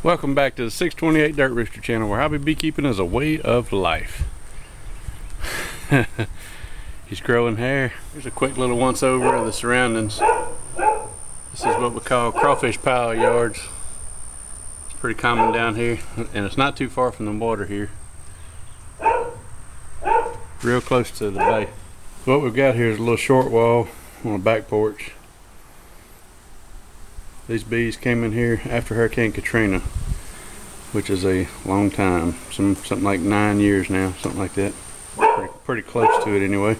Welcome back to the 628 Dirt Rooster channel, where hobby beekeeping is a way of life. He's growing hair. Here's a quick little once over of the surroundings. This is what we call crawfish pile yards. It's pretty common down here, and it's not too far from the water here. Real close to the bay. What we've got here is a little short wall on a back porch. These bees came in here after Hurricane Katrina, which is a long time, something like 9 years now, something like that. Pretty close to it anyway.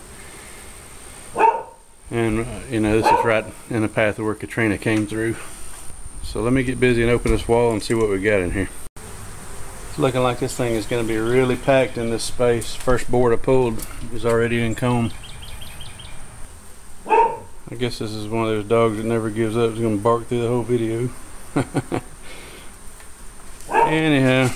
And you know, this is right in the path of where Katrina came through. So let me get busy and open this wall and see what we got in here. It's looking like this thing is going to be really packed in this space. First board I pulled is already in comb. I guess this is one of those dogs that never gives up. It's going to bark through the whole video. Anyhow,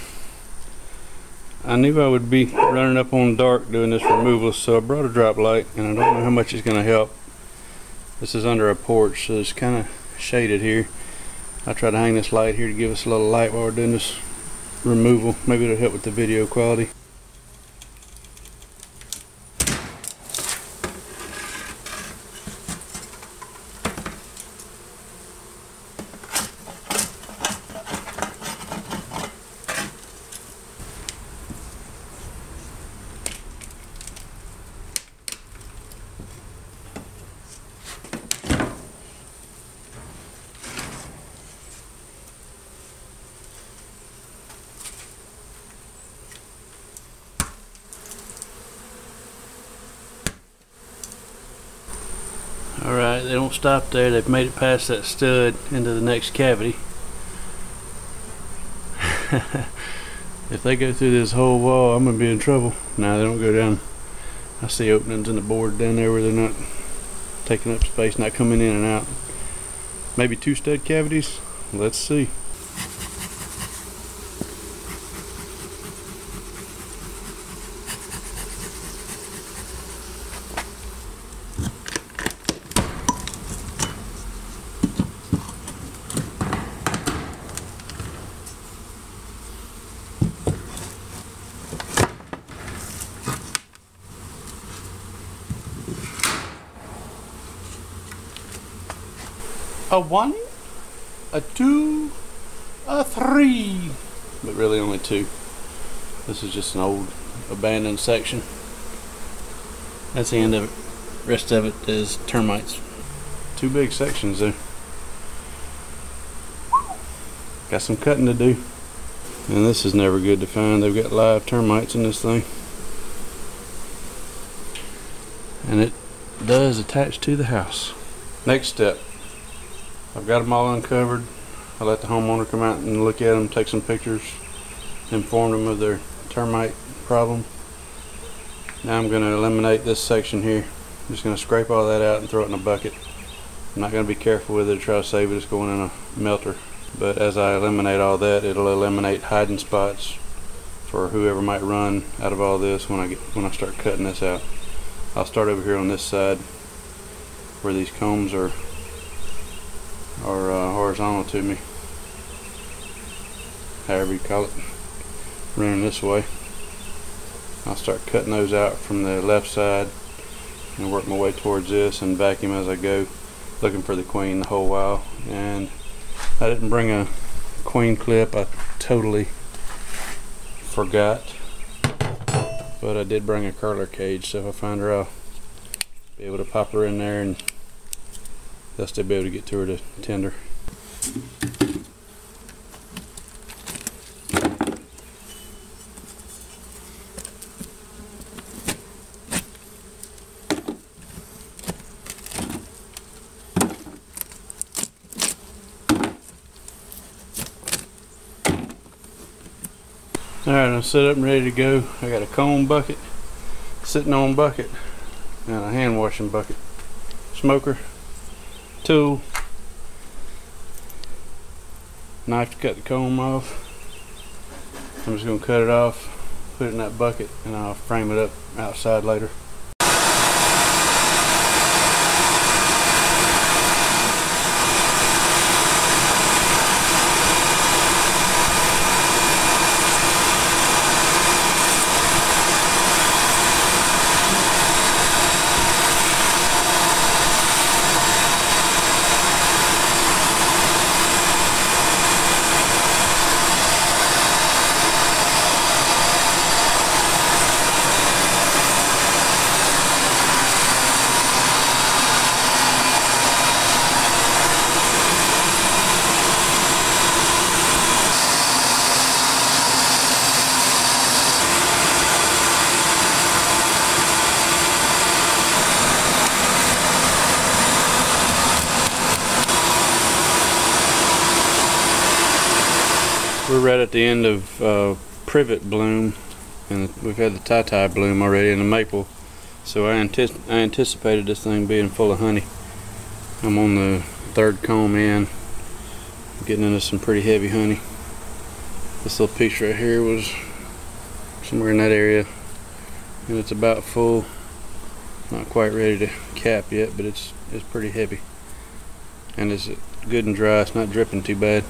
I knew I would be running up on dark doing this removal, so I brought a drop light, and I don't know how much it's going to help. This is under a porch, so it's kind of shaded here. I tried to hang this light here to give us a little light while we're doing this removal. Maybe it'll help with the video quality. Alright, they don't stop there. They've made it past that stud into the next cavity. If they go through this whole wall, I'm going to be in trouble. No, they don't go down. I see openings in the board down there where they're not taking up space, not coming in and out. Maybe 2 stud cavities? Let's see. A 1, a 2, a 3, but really only 2. This is just an old abandoned section. That's the end of it. Rest of it is termites. 2 big sections there. Got some cutting to do. And this is never good to find. They've got live termites in this thing. And it does attach to the house. Next step. I've got them all uncovered. I let the homeowner come out and look at them, take some pictures, inform them of their termite problem. Now I'm going to eliminate this section here. I'm just going to scrape all that out and throw it in a bucket. I'm not going to be careful with it to try to save it. It's going in a melter. But as I eliminate all that, it'll eliminate hiding spots for whoever might run out of all this when I start cutting this out. I'll start over here on this side where these combs are horizontal to me, however you call it, running this way. I'll start cutting those out from the left side and work my way towards this and vacuum as I go, looking for the queen the whole while. And I didn't bring a queen clip. I totally forgot, but I did bring a curler cage, so if I find her, I'll be able to pop her in there and they'll still be able to get to her to tender. Alright, I'm set up and ready to go. I got a comb bucket, sitting on bucket, and a hand washing bucket, smoker, tool, knife to cut the comb off. I'm just going to cut it off, put it in that bucket, and I'll frame it up outside later. We're right at the end of privet bloom, and we've had the tie-tie bloom already in the maple, so I anticipated this thing being full of honey. I'm on the third comb in, getting into some pretty heavy honey. This little piece right here was somewhere in that area, and it's about full. Not quite ready to cap yet, but it's pretty heavy, and it's good and dry. It's not dripping too bad.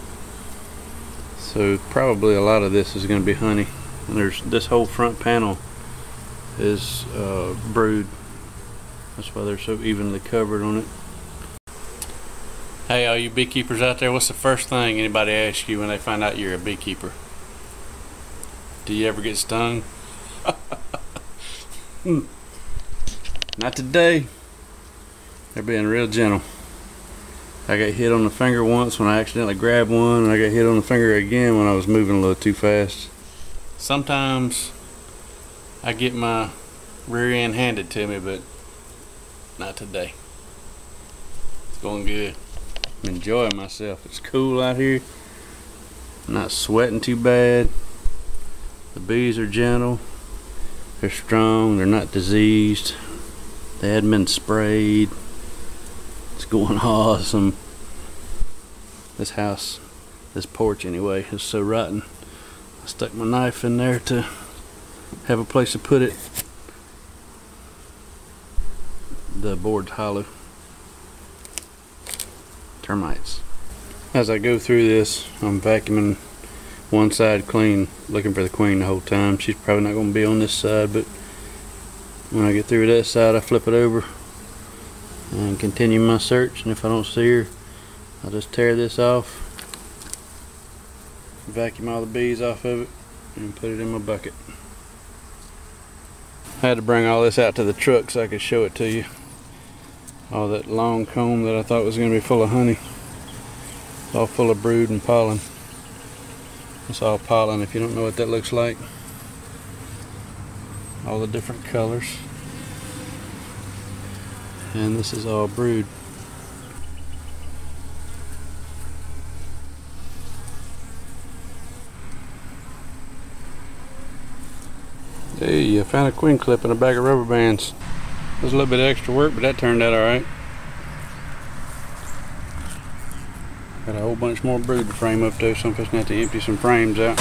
So probably a lot of this is going to be honey. And there's this whole front panel is brood. That's why they're so evenly covered on it. Hey, all you beekeepers out there, what's the first thing anybody asks you when they find out you're a beekeeper? Do you ever get stung? Not today. They're being real gentle. I got hit on the finger once when I accidentally grabbed one, and I got hit on the finger again when I was moving a little too fast. Sometimes I get my rear end handed to me, but not today. It's going good. I'm enjoying myself. It's cool out here. I'm not sweating too bad. The bees are gentle. They're strong. They're not diseased. They hadn't been sprayed. It's going awesome. This house, this porch anyway, is so rotten. I stuck my knife in there to have a place to put it. The board's hollow. Termites. As I go through this, I'm vacuuming one side clean, looking for the queen the whole time. She's probably not going to be on this side, but when I get through that side, I flip it over and continue my search. And if I don't see her, I'll just tear this off, vacuum all the bees off of it, and put it in my bucket. I had to bring all this out to the truck so I could show it to you. All that long comb that I thought was going to be full of honey. It's all full of brood and pollen. It's all pollen if you don't know what that looks like. All the different colors. And this is all brood. Hey, I found a queen clip and a bag of rubber bands. It was a little bit of extra work, but that turned out alright. Got a whole bunch more brood to frame up though, so I'm just going to have to empty some frames out.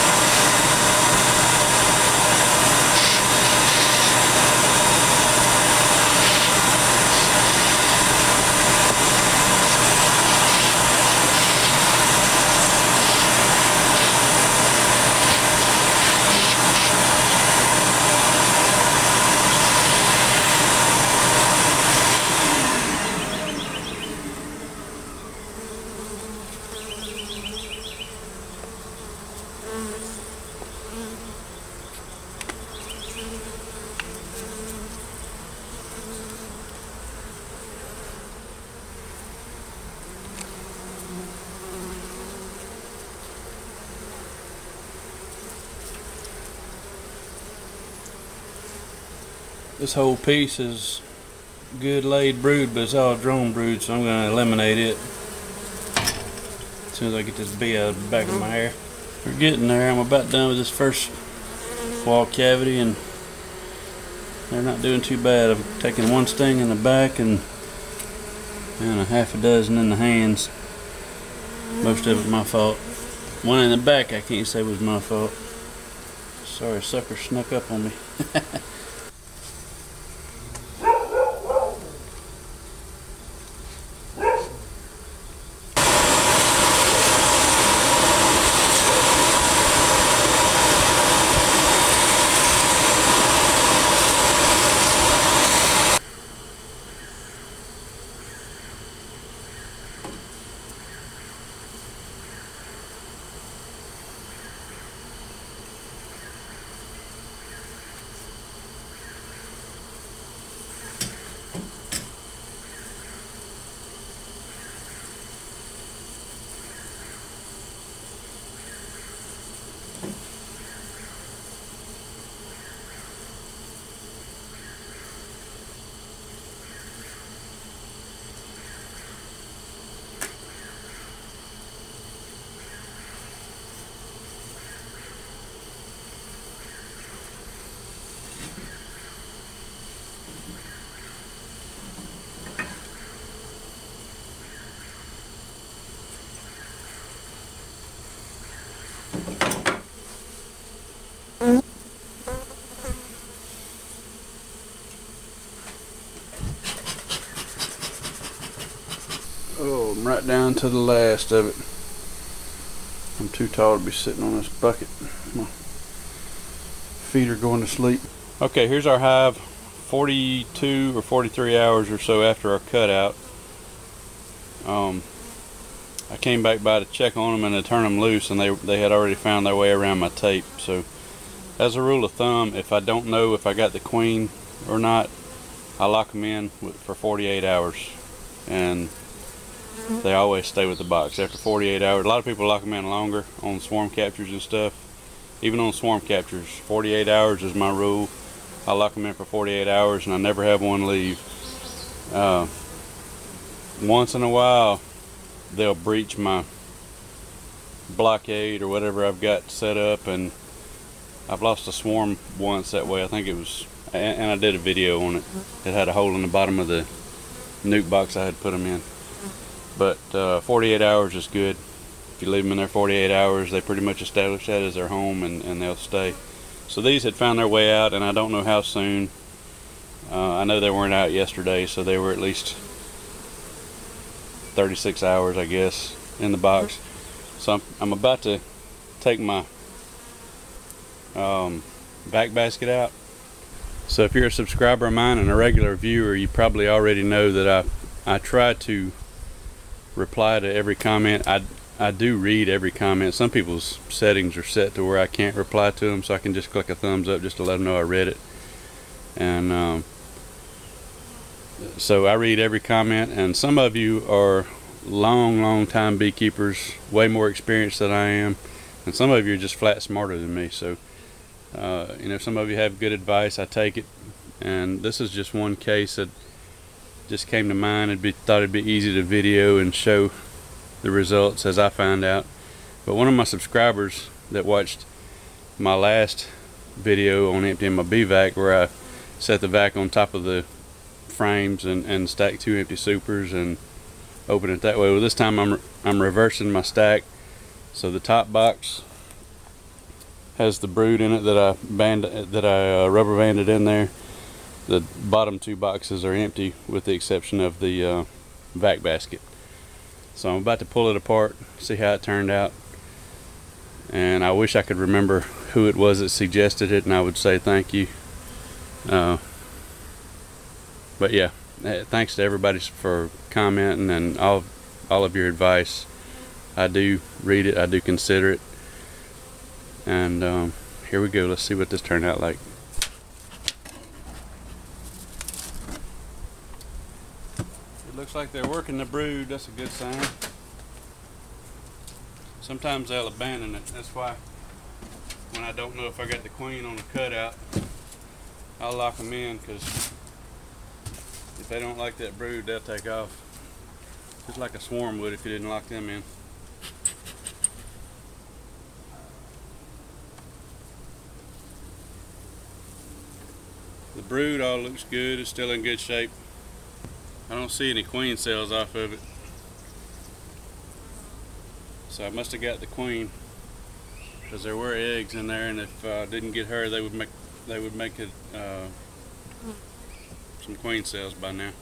This whole piece is good laid brood, but it's all drone brood, so I'm going to eliminate it as soon as I get this bee out of the back of my hair. We're getting there. I'm about done with this first wall cavity, and they're not doing too bad. I've taken one sting in the back and a half a dozen in the hands. Most of it my fault. One in the back I can't say was my fault. Sorry, sucker snuck up on me. Oh, I'm right down to the last of it. I'm too tall to be sitting on this bucket. My feet are going to sleep. Okay, here's our hive 42 or 43 hours or so after our cutout. I came back by to check on them and to turn them loose, and they had already found their way around my tape. So as a rule of thumb, if I don't know if I got the queen or not, I lock them in for 48 hours, and they always stay with the box after 48 hours. A lot of people lock them in longer on swarm captures and stuff. Even on swarm captures, 48 hours is my rule. I lock them in for 48 hours and I never have one leave. Once in a while they'll breach my blockade or whatever I've got set up, and I've lost a swarm once that way. I think it was, and I did a video on it. It had a hole in the bottom of the nuke box I had put them in. But 48 hours is good. If you leave them in there 48 hours, they pretty much establish that as their home, and they'll stay. So these had found their way out, and I don't know how soon. I know they weren't out yesterday, so they were at least 36 hours, I guess, in the box. So I'm about to take my vac basket out. So if you're a subscriber of mine and a regular viewer, you probably already know that I try to reply to every comment. I do read every comment. Some people's settings are set to where I can't reply to them, so I can just click a thumbs up just to let them know I read it. And so I read every comment, and some of you are long time beekeepers, way more experienced than I am, and some of you are just flat smarter than me. So you know, some of you have good advice. I take it, and this is just one case that just came to mind. Thought it'd be easy to video and show the results as I found out. But one of my subscribers that watched my last video on emptying my bee vac, where I set the vac on top of the frames and stacked 2 empty supers and open it that way. Well, this time I'm reversing my stack, so the top box has the brood in it that I rubber banded in there. The bottom 2 boxes are empty with the exception of the vac basket. So I'm about to pull it apart, see how it turned out, and I wish I could remember who it was that suggested it, and I would say thank you. But yeah, thanks to everybody for commenting and all of your advice. I do read it, I do consider it, and here we go. Let's see what this turned out like. It looks like they're working the brood. That's a good sign. Sometimes they'll abandon it. That's why when I don't know if I got the queen on the cutout, I'll lock them in, because if they don't like that brood, they'll take off. Just like a swarm would if you didn't lock them in. The brood all looks good. It's still in good shape. I don't see any queen cells off of it, so I must have got the queen, because there were eggs in there, and if I didn't get her, they would make it some queen cells by now.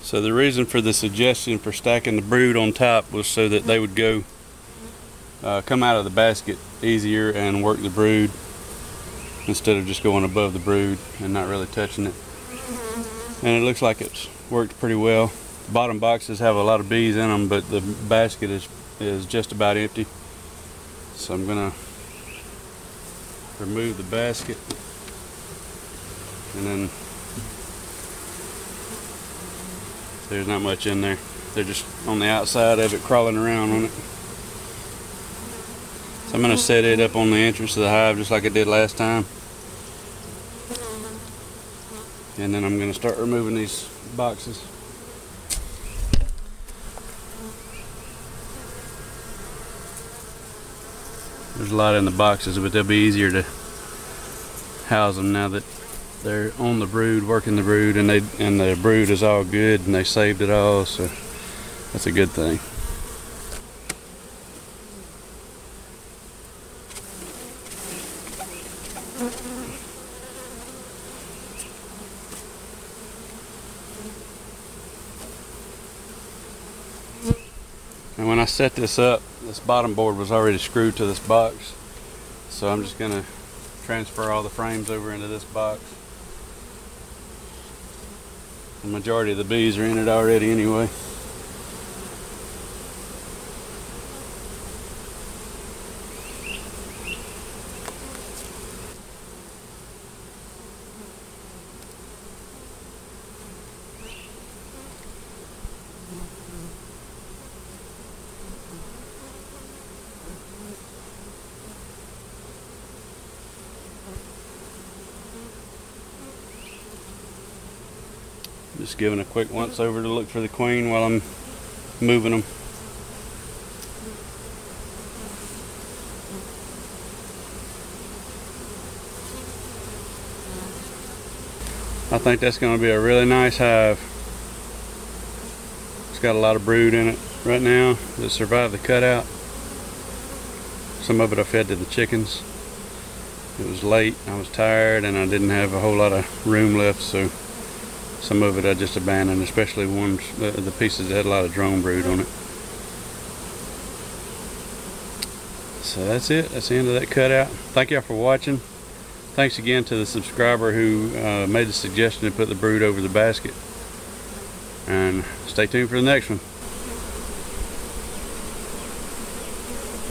So the reason for the suggestion for stacking the brood on top was so that they would go come out of the basket easier and work the brood, instead of just going above the brood and not really touching it. And it looks like it's worked pretty well. The bottom boxes have a lot of bees in them, but the basket is just about empty. So I'm gonna remove the basket, and then there's not much in there. They're just on the outside of it, crawling around on it. So I'm going to set it up on the entrance of the hive just like I did last time. And then I'm going to start removing these boxes. There's a lot in the boxes, but they'll be easier to house them now that they're on the brood, working the brood, and the brood is all good, and they saved it all, so that's a good thing. And when I set this up, this bottom board was already screwed to this box. So I'm just gonna transfer all the frames over into this box. The majority of the bees are in it already anyway. Just giving a quick once over to look for the queen while I'm moving them. I think that's going to be a really nice hive. It's got a lot of brood in it right now that survived the cutout. Some of it I fed to the chickens. It was late, I was tired, and I didn't have a whole lot of room left, so some of it I just abandoned, especially the pieces that had a lot of drone brood on it. So that's it. That's the end of that cutout. Thank y'all for watching. Thanks again to the subscriber who made the suggestion to put the brood over the basket. And stay tuned for the next one.